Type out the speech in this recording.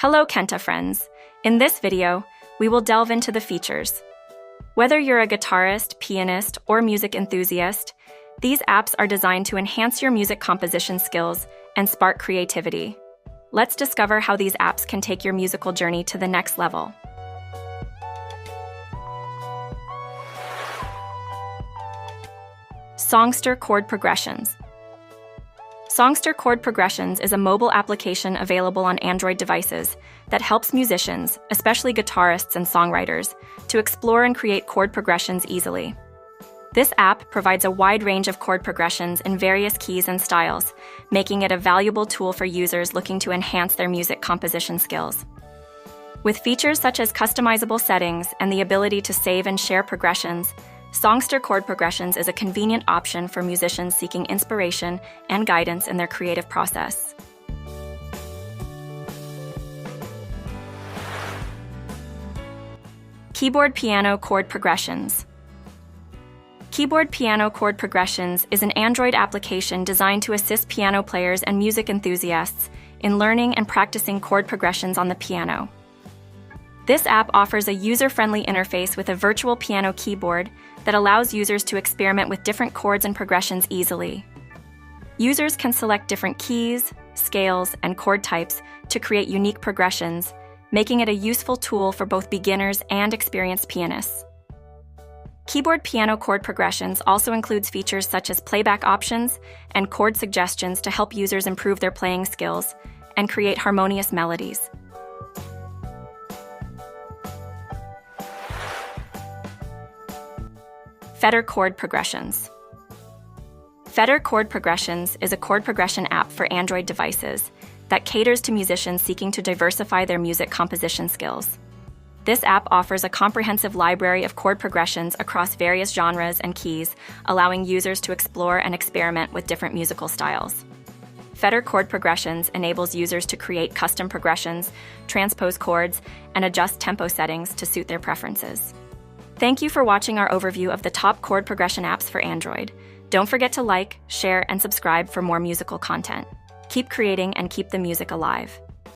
Hello Kenta friends! In this video, we will delve into the features. Whether you're a guitarist, pianist, or music enthusiast, these apps are designed to enhance your music composition skills and spark creativity. Let's discover how these apps can take your musical journey to the next level. SongSter Chord Progressions. SongSter Chord Progressions is a mobile application available on Android devices that helps musicians, especially guitarists and songwriters, to explore and create chord progressions easily. This app provides a wide range of chord progressions in various keys and styles, making it a valuable tool for users looking to enhance their music composition skills. With features such as customizable settings and the ability to save and share progressions, SongSter Chord Progressions is a convenient option for musicians seeking inspiration and guidance in their creative process. Keyboard Piano Chord Progressions. Keyboard Piano Chord Progressions is an Android application designed to assist piano players and music enthusiasts in learning and practicing chord progressions on the piano. This app offers a user-friendly interface with a virtual piano keyboard that allows users to experiment with different chords and progressions easily. Users can select different keys, scales, and chord types to create unique progressions, making it a useful tool for both beginners and experienced pianists. Keyboard Piano Chord Progressions also includes features such as playback options and chord suggestions to help users improve their playing skills and create harmonious melodies. Fetter Chord Progressions. Fetter Chord Progressions is a chord progression app for Android devices that caters to musicians seeking to diversify their music composition skills. This app offers a comprehensive library of chord progressions across various genres and keys, allowing users to explore and experiment with different musical styles. Fetter Chord Progressions enables users to create custom progressions, transpose chords, and adjust tempo settings to suit their preferences. Thank you for watching our overview of the top chord progression apps for Android. Don't forget to like, share, and subscribe for more musical content. Keep creating and keep the music alive.